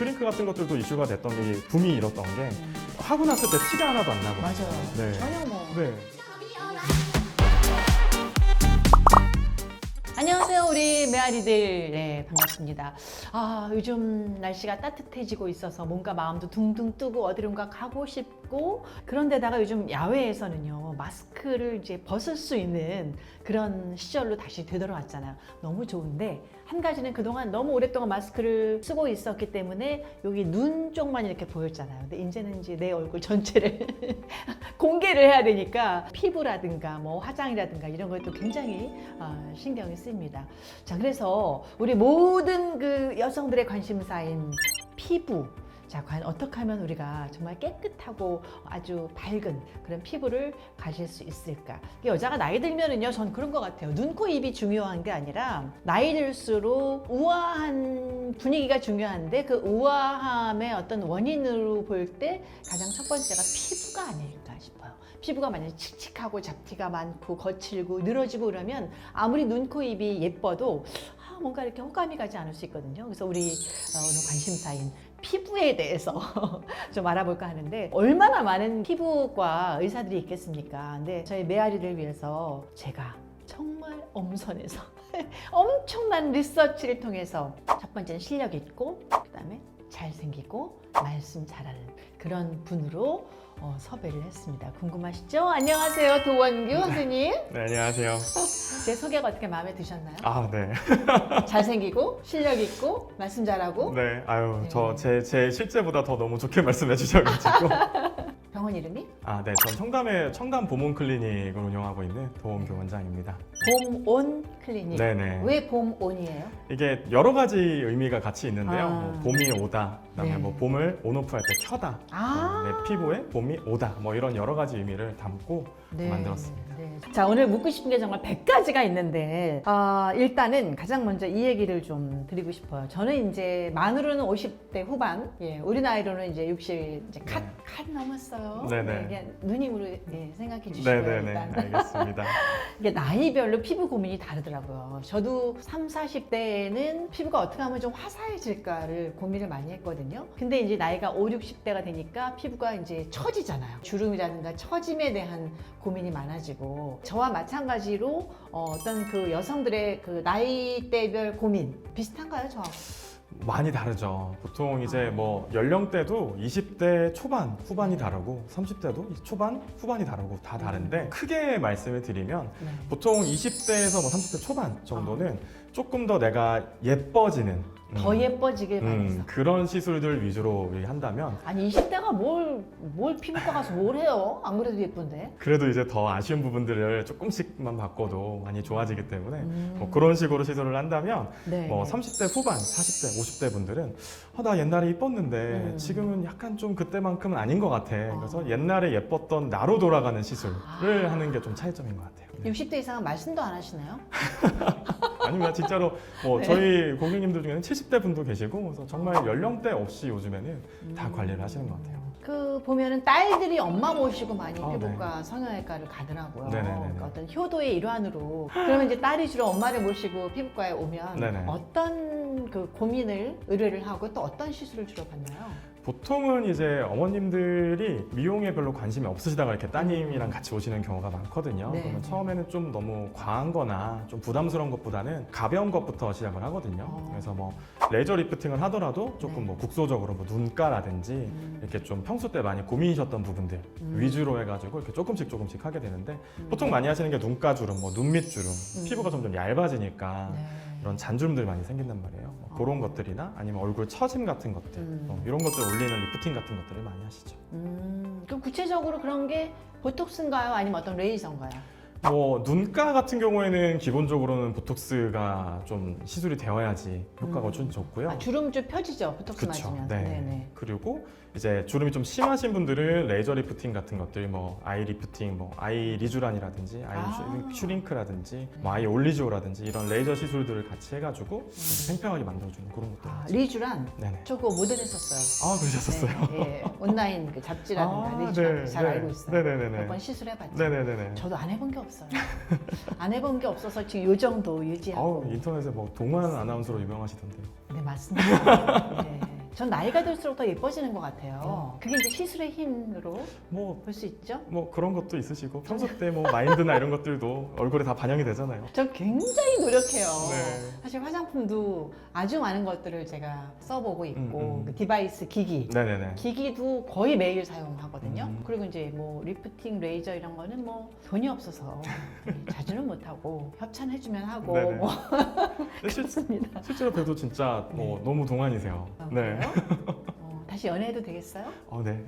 슈링크 같은 것들도 이슈가 됐던 게 붐이 일었던 게 하고 났을 때 티가 하나도 안 나고. 맞아요. 네. 전혀 뭐. 네. 안녕하세요, 우리 메아리들. 네, 반갑습니다. 요즘 날씨가 따뜻해지고 있어서 뭔가 마음도 둥둥 뜨고 어디론가 가고 싶고, 그런데다가 요즘 야외에서는요, 마스크를 이제 벗을 수 있는 그런 시절로 다시 되돌아왔잖아요. 너무 좋은데, 한 가지는 그동안 너무 오랫동안 마스크를 쓰고 있었기 때문에 여기 눈 쪽만 이렇게 보였잖아요. 근데 이제는 이제 내 얼굴 전체를 공개를 해야 되니까 피부라든가 뭐 화장이라든가 이런 것도 굉장히 신경이 쓰입니다. 자, 그래서 우리 모든 그 여성들의 관심사인 피부. 자, 과연 어떻게 하면 우리가 정말 깨끗하고 아주 밝은 그런 피부를 가질 수 있을까? 여자가 나이 들면은요, 전 그런 것 같아요. 눈, 코, 입이 중요한 게 아니라 나이 들수록 우아한 분위기가 중요한데 그 우아함의 어떤 원인으로 볼 때 가장 첫 번째가 피부가 아닐까 싶어요. 피부가 만약에 칙칙하고 잡티가 많고 거칠고 늘어지고 그러면 아무리 눈, 코, 입이 예뻐도 뭔가 이렇게 호감이 가지 않을 수 있거든요. 그래서 우리 오늘 관심사인 피부에 대해서 좀 알아볼까 하는데, 얼마나 많은 피부과 의사들이 있겠습니까? 근데 저희 메아리를 위해서 제가 정말 엄선해서 엄청난 리서치를 통해서 첫 번째는 실력 있고, 그 다음에 잘생기고 말씀 잘하는 그런 분으로 섭외를 했습니다. 궁금하시죠? 안녕하세요, 도원규 선생님. 네, 안녕하세요. 제 소개가 어떻게 마음에 드셨나요? 네. 잘생기고 실력 있고 말씀 잘하고. 네, 아유, 네. 제 실제보다 더 너무 좋게 말씀해 주셔가지고. 병원 이름이? 네, 전 청담의 청담 보문 클리닉을 운영하고 있는 도원규 원장입니다. 봄온 클리닉. 네네. 왜 봄온이에요? 이게 여러 가지 의미가 같이 있는데요. 아. 뭐 봄이 오다, 그다음에 네. 뭐 봄을 온오프할 때 켜다, 내 피부에 봄이 오다, 뭐 이런 여러 가지 의미를 담고 만들었습니다. 네. 자, 오늘 묻고 싶은 게 정말 100가지가 있는데, 일단은 가장 먼저 이 얘기를 좀 드리고 싶어요. 저는 이제 만으로는 50대 후반, 우리 나이로는 이제 60, 이제 컷 넘었어요. 네네. 그냥 누님으로 생각해 주시고요. 네네네, 일단. 알겠습니다. 이게 나이별로 피부 고민이 다르더라고요. 저도 30, 40대에는 피부가 어떻게 하면 좀 화사해질까를 고민을 많이 했거든요. 근데 이제 나이가 5, 60대가 되니까 피부가 이제 처지잖아요. 주름이라든가 처짐에 대한 고민이 많아지고, 저와 마찬가지로 어떤 그 여성들의 그 나이대별 고민 비슷한가요, 저하고? 많이 다르죠. 보통 이제 뭐 연령대도 20대 초반, 후반이 다르고 30대도 초반, 후반이 다르고 다 다른데, 크게 말씀을 드리면 네. 보통 20대에서 뭐 30대 초반 정도는 조금 더 내가 예뻐지는, 더 예뻐지길 바래서. 그런 시술들 위주로 한다면, 아니 20대가 뭘 피부과 가서 뭘 해요? 안 그래도 예쁜데. 그래도 이제 더 아쉬운 부분들을 조금씩만 바꿔도 많이 좋아지기 때문에 뭐 그런 식으로 시술을 한다면, 네. 뭐 30대 후반, 40대, 50대 분들은 나 옛날에 이뻤는데 지금은 약간 좀 그때만큼은 아닌 것 같아. 그래서 옛날에 예뻤던 나로 돌아가는 시술을 하는 게 좀 차이점인 것 같아요. 네. 60대 이상은 말씀도 안 하시나요? 아니면 진짜로 뭐 네. 저희 고객님들 중에는 70대 분도 계시고, 그래서 정말 연령대 없이 요즘에는 다 관리를 하시는 것 같아요. 그 보면은 딸들이 엄마 모시고 많이 네. 피부과 성형외과를 가더라고요. 네네네네. 그러니까 어떤 효도의 일환으로. 그러면 이제 딸이 주로 엄마를 모시고 피부과에 오면 네네. 어떤 그 고민을 의뢰를 하고 또 어떤 시술을 주로 받나요? 보통은 이제 어머님들이 미용에 별로 관심이 없으시다가 이렇게 따님이랑 같이 오시는 경우가 많거든요. 네. 그러면 처음에는 좀 너무 과한 거나 좀 부담스러운 것보다는 가벼운 것부터 시작을 하거든요. 그래서 뭐 레이저 리프팅을 하더라도 조금 네. 뭐 국소적으로 뭐 눈가라든지 이렇게 좀 평소 때 많이 고민이셨던 부분들 위주로 해가지고 이렇게 조금씩 하게 되는데, 보통 많이 하시는 게 눈가 주름, 뭐 눈밑 주름, 피부가 점점 얇아지니까 네. 이런 잔주름들이 많이 생긴단 말이에요. 뭐 그런 것들이나 아니면 얼굴 처짐 같은 것들, 이런 것들 올리는 리프팅 같은 것들을 많이 하시죠. 그럼 구체적으로 그런 게 보톡스인가요? 아니면 어떤 레이저인가요? 뭐 눈가 같은 경우에는 기본적으로는 보톡스가 좀 시술이 되어야지 효과가 훨씬 좋고요. 주름 좀 펴지죠, 보톡스 그쵸. 맞으면. 네. 네네. 그리고 이제 주름이 좀 심하신 분들은 레이저 리프팅 같은 것들, 뭐 아이 리프팅, 뭐 아이 리쥬란이라든지 아이 슈링크라든지 뭐 아이 올리지오라든지 이런 레이저 시술들을 같이 해가지고 팽팽하게 만들어주는 그런 것들. 리쥬란? 네네. 저 그거 모델 했었어요. 그러셨었어요. 네, 온라인 그 잡지라든가 리쥬란 잘 알고 있어요. 네네네네. 몇 번 시술해봤죠. 네네네네. 저도 안 해본 게 없어요. 안 해본 게 없어서 지금 요 정도 유지하고. 인터넷에 뭐 동안 아나운서로 유명하시던데요. 네, 맞습니다. 네. 전 나이가 들수록 더 예뻐지는 것 같아요. 그게 이제 시술의 힘으로 뭐 볼 수 있죠. 뭐 그런 것도 있으시고 평소 때 뭐 마인드나 이런 것들도 얼굴에 다 반영이 되잖아요. 저 굉장히 노력해요. 네. 사실 화장품도 아주 많은 것들을 제가 써보고 있고 그 디바이스 기기 네네네. 기기도 거의 매일 사용하거든요. 음. 그리고 이제 뭐 리프팅, 레이저 이런 거는 뭐 돈이 없어서 자주는 못하고 협찬해주면 하고 네네. 뭐 근데 그렇습니다. 실제로 뵈도 진짜 뭐 너무 동안이세요. 아, 네. 그래요? 다시 연애해도 되겠어요? 네.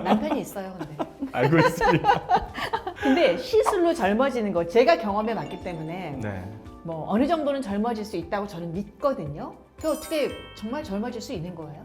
남편이 있어요, 근데. 알고 있습니다. 근데 시술로 젊어지는 거 제가 경험해 봤기 때문에 네. 뭐 어느 정도는 젊어질 수 있다고 저는 믿거든요. 그 어떻게 정말 젊어질 수 있는 거예요?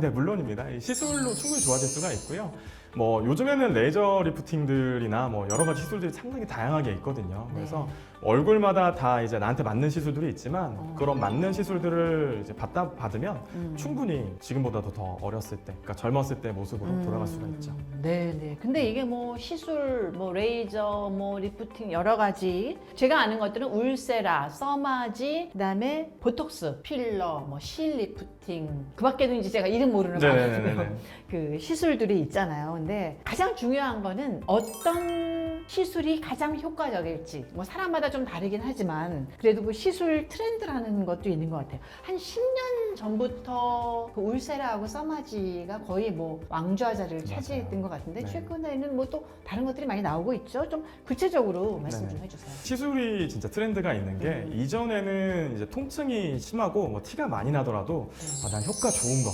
네, 물론입니다. 이 시술로 충분히 좋아질 수가 있고요. 뭐 요즘에는 레이저 리프팅들이나 뭐 여러 가지 시술들이 상당히 다양하게 있거든요. 그래서 얼굴마다 다 이제 나한테 맞는 시술들이 있지만 그런 맞는 시술들을 이제 받으면 충분히 지금보다도 더 어렸을 때, 그러니까 젊었을 때 모습으로 돌아갈 수가 있죠. 네. 근데 이게 뭐 시술, 뭐 레이저, 뭐 리프팅 여러 가지 제가 아는 것들은 울세라, 써마지, 그다음에 보톡스, 필러, 뭐 실 리프팅 그밖에도 이제 제가 이름 모르는 많은 그 시술들이 있잖아요. 근데 가장 중요한 거는 어떤 시술이 가장 효과적일지 뭐 사람마다 좀 다르긴 하지만 그래도 그 시술 트렌드라는 것도 있는 것 같아요. 한 10년 전부터 그 울세라하고 써마지가 거의 뭐 왕좌 자리를 차지했던 것 같은데 네. 최근에는 뭐 또 다른 것들이 많이 나오고 있죠. 좀 구체적으로 말씀 좀 네네. 해주세요. 시술이 진짜 트렌드가 있는 게 이전에는 이제 통증이 심하고 뭐 티가 많이 나더라도 난 효과 좋은 거,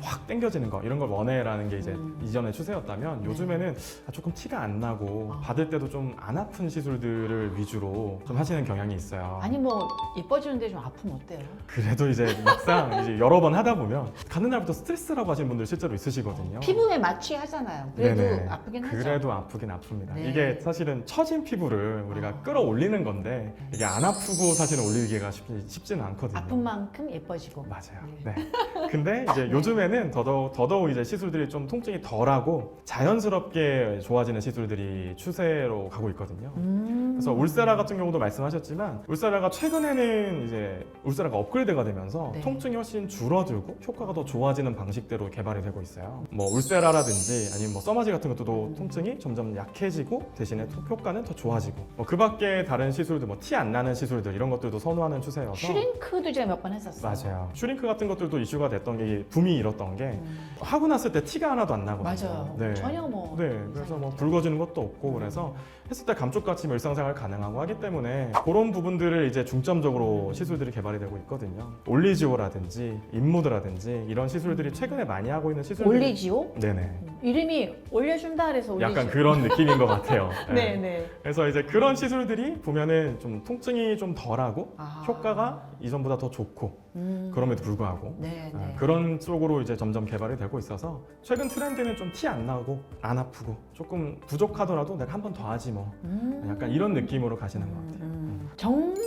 확 땡겨지는 거 이런 걸 원해라는 게 이제 이전의 추세였다면 요즘에는 조금 티가 안 나고 받을 때도 좀 안 아픈 시술들을 위주로 좀 하시는 경향이 있어요. 아니 뭐 예뻐지는데 좀 아프면 어때요? 그래도 이제 막상 이제 여러 번 하다 보면 가는 날부터 스트레스라고 하시는 분들 실제로 있으시거든요. 피부에 마취하잖아요. 그래도 네네. 아프긴 하죠. 그래도 아프긴 아픕니다. 네. 이게 사실은 처진 피부를 우리가 끌어올리는 건데 이게 안 아프고 사실은 올리기가 쉽지는 않거든요. 아픈 만큼 예뻐지고. 맞아요. 네. 근데 이제 요즘에는 더더욱 이제 시술들이 좀 통증이 덜하고 자연스럽게 좋아지는 시술들이 추세로 가고 있거든요. 그래서 울세라 같은 경우도 말씀하셨지만 울세라가 최근에는 이제 울세라가 업그레이드가 되면서 네. 통증이 훨씬 줄어들고 효과가 더 좋아지는 방식대로 개발이 되고 있어요. 뭐 울세라라든지 아니면 뭐 써마지 같은 것도 통증이 점점 약해지고 대신에 효과는 더 좋아지고 뭐 그밖에 다른 시술들 뭐 티 안 나는 시술들 이런 것들도 선호하는 추세여서 슈링크도 제가 몇 번 했었어요. 맞아요. 슈링크 같은 것들도 이슈가 됐던 게 붐이 일었던 게 하고 났을 때 티가 하나도 안 나거든요. 맞아요. 네. 전혀 뭐. 네, 그래서 뭐 붉어지는 것도 없고 그래서 했을 때 감쪽같이 일상생활 가능하고 하기 때문에 그런 부분들을 이제 중점적으로 시술들이 개발이 되고 있거든요. 올리지오라든지 인모드라든지 이런 시술들이 최근에 많이 하고 있는 시술들이 올리지오? 네네. 이름이 올려준다 그래서 올리지오. 약간 그런 느낌인 것 같아요. 네네. 그래서 이제 그런 시술들이 보면은 좀 통증이 좀 덜하고 효과가 이전보다 더 좋고 그럼에도 불구하고 네네. 그런 쪽으로 이제 점점 개발이 되고 있어서 최근 트렌드는 좀 티 안 나고 안 아프고 조금 부족하더라도 내가 한 번 더 하지 뭐 약간 이런 느낌으로 가시는 것 같아요. 정말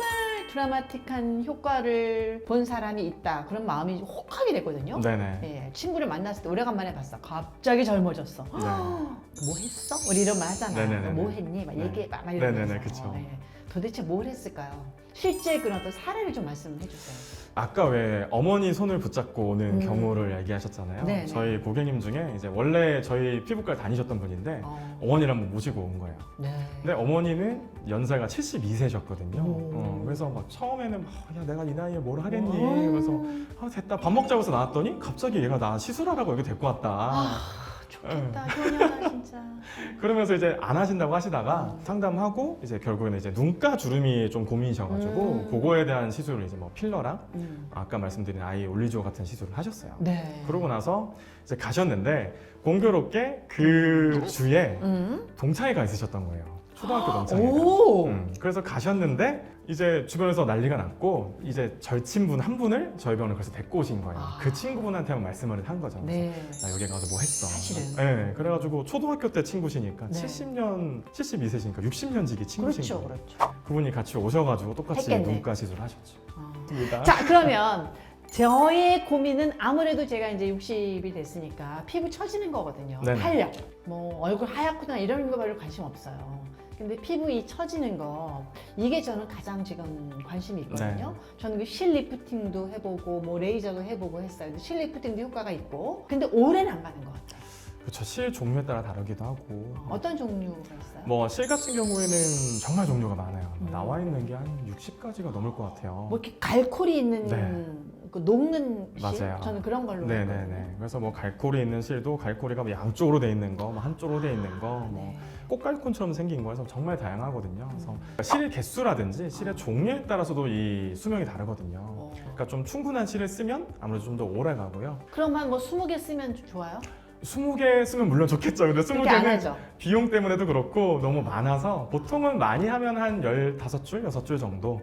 드라마틱한 효과를 본 사람이 있다 그런 마음이 혹하게 됐거든요. 네네. 예, 친구를 만났을 때 오래간만에 봤어. 갑자기 젊어졌어. 네. 뭐 했어? 우리 이런 말 하잖아. 네네네네. 뭐 했니? 막 네. 얘기해봐. 막 이러면서. 네네네, 그쵸. 예. 도대체 뭘 했을까요? 실제 그런 어떤 사례를 좀 말씀해 주세요. 아까 왜 어머니 손을 붙잡고 오는 경우를 얘기하셨잖아요. 네네. 저희 고객님 중에 이제 원래 저희 피부과를 다니셨던 분인데 어머니를 한번 모시고 온 거예요. 네. 근데 어머니는 연세가 72세셨거든요. 오. 그래서 막 처음에는 야 내가 이 나이에 뭘 하겠니? 그래서 됐다 밥 먹자고 해서 나왔더니 갑자기 얘가 나 시술하라고 여기 데리고 왔다. 좋겠다. 효녀다 진짜. 그러면서 이제 안 하신다고 하시다가 상담하고 이제 결국에는 이제 눈가 주름이 좀 고민이셔가지고 그거에 대한 시술을 이제 뭐 필러랑 아까 말씀드린 아이 올리지오 같은 시술을 하셨어요. 네. 그러고 나서 이제 가셨는데 공교롭게 그 주에 동창회가 있으셨던 거예요. 초등학교 동창회가. 오. 그래서 가셨는데 이제 주변에서 난리가 났고 이제 절친분 한 분을 저희 병원에 그래서 데리고 오신 거예요. 그 친구분한테만 말씀을 한 거죠. 그래서 네. 나 여기 가서 뭐 했어. 사실은. 네, 그래가지고 초등학교 때 친구시니까 네. 72세시니까 60년지기 친구신 그렇죠, 거예요. 그렇죠. 그분이 같이 오셔가지고 똑같이 했겠네. 눈가 시술 하셨죠. 자, 그러면 저의 고민은 아무래도 제가 이제 60이 됐으니까 피부 처지는 거거든요. 네네. 탄력, 뭐 얼굴 하얗거나 이런 거 별로 관심 없어요. 근데 피부 이 처지는 거 이게 저는 가장 지금 관심이 있거든요. 네. 저는 그 실 리프팅도 해보고 뭐 레이저도 해보고 했어요. 근데 실 리프팅도 효과가 있고 근데 오래는 안 가는 것 같아요. 그렇죠. 실 종류에 따라 다르기도 하고. 어떤 종류가 있어요? 뭐 실 같은 경우에는 정말 종류가 많아요. 음. 나와 있는 게 한 60가지가 넘을 것 같아요. 뭐 이렇게 갈콜이 있는 네. 그 녹는 실? 맞아요. 저는 그런 걸로 네네네. 했거든요. 그래서 뭐 갈고리 있는 실도 갈고리가 뭐 양쪽으로 돼 있는 거, 뭐 한쪽으로 돼 있는 거, 뭐 네. 꽃갈콘처럼 생긴 거에서 정말 다양하거든요. 그래서 실 개수라든지 실의 종류에 따라서도 이 수명이 다르거든요. 그러니까 좀 충분한 실을 쓰면 아무래도 좀 더 오래 가고요. 그럼 한 뭐 20개 쓰면 좋아요? 20개 쓰면 물론 좋겠죠. 근데 그렇게 안 20개는 하죠. 비용 때문에도 그렇고 너무 많아서 보통은 많이 하면 한 15줄, 6줄 정도.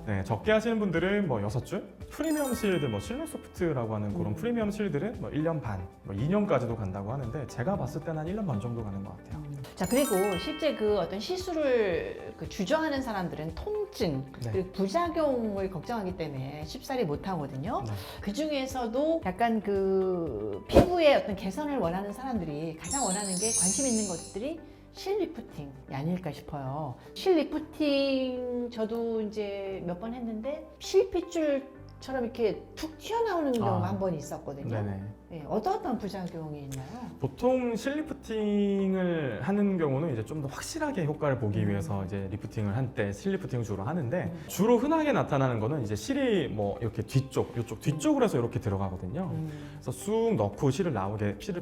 네, 적게 하시는 분들은 뭐 6줄? 프리미엄 실들, 뭐 실버소프트라고 하는 그런 프리미엄 실들은 뭐 1년 반, 뭐 2년까지도 간다고 하는데 제가 봤을 때는 한 1년 반 정도 가는 것 같아요. 자, 그리고 실제 그 어떤 시술을 그 주저하는 사람들은 통증 네. 그리고 부작용을 걱정하기 때문에 쉽사리 못 하거든요. 네. 그 중에서도 약간 그 피부의 어떤 개선을 원하는 사람들이 가장 원하는 게 관심 있는 것들이 실 리프팅이 아닐까 싶어요. 실 리프팅 저도 이제 몇 번 했는데 실핏줄처럼 이렇게 툭 튀어나오는 경우가 한 번 있었거든요. 네네. 네, 어떤 부작용이 있나요? 보통 실 리프팅을 하는 경우는 이제 좀 더 확실하게 효과를 보기 위해서 이제 리프팅을 할 때 실 리프팅을 주로 하는데 주로 흔하게 나타나는 거는 이제 실이 뭐 이렇게 이쪽 뒤쪽으로 해서 이렇게 들어가거든요. 그래서 쑥 넣고 실을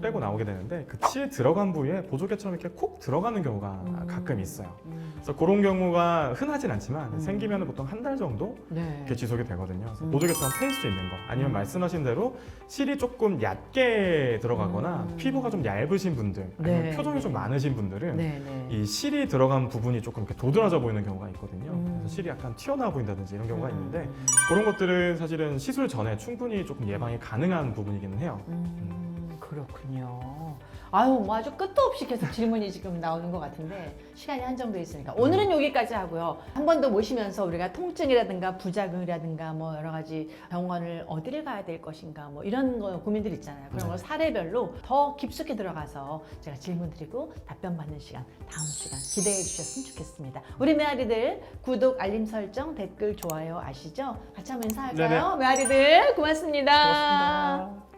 빼고 나오게 되는데 그 실 들어간 부위에 보조개처럼 이렇게 콕 들어가는 경우가 가끔 있어요. 그래서 그런 경우가 흔하진 않지만 생기면 보통 한 달 정도 네. 이렇게 지속이 되거든요. 그래서 보조개처럼 패일 수 있는 거 아니면 말씀하신 대로 실이 조금 얕게 들어가거나 피부가 좀 얇으신 분들 아니면 네, 표정이 좀 네. 많으신 분들은 네네. 이 실이 들어간 부분이 조금 이렇게 도드라져 보이는 경우가 있거든요. 그래서 실이 약간 튀어나와 보인다든지 이런 경우가 있는데 그런 것들은 사실은 시술 전에 충분히 조금 예방이 가능한 부분이기는 해요. 그렇군요. 아유, 뭐 아주 끝도 없이 계속 질문이 지금 나오는 것 같은데 시간이 한정돼 있으니까 오늘은 여기까지 하고요. 한 번 더 모시면서 우리가 통증이라든가 부작용이라든가 뭐 여러 가지 병원을 어디를 가야 될 것인가 뭐 이런 거 고민들 있잖아요. 그런 걸 사례별로 더 깊숙이 들어가서 제가 질문 드리고 답변 받는 시간 다음 시간 기대해 주셨으면 좋겠습니다. 우리 메아리들 구독, 알림 설정, 댓글, 좋아요 아시죠? 같이 한번 인사할까요? 네네. 메아리들 고맙습니다. 고맙습니다.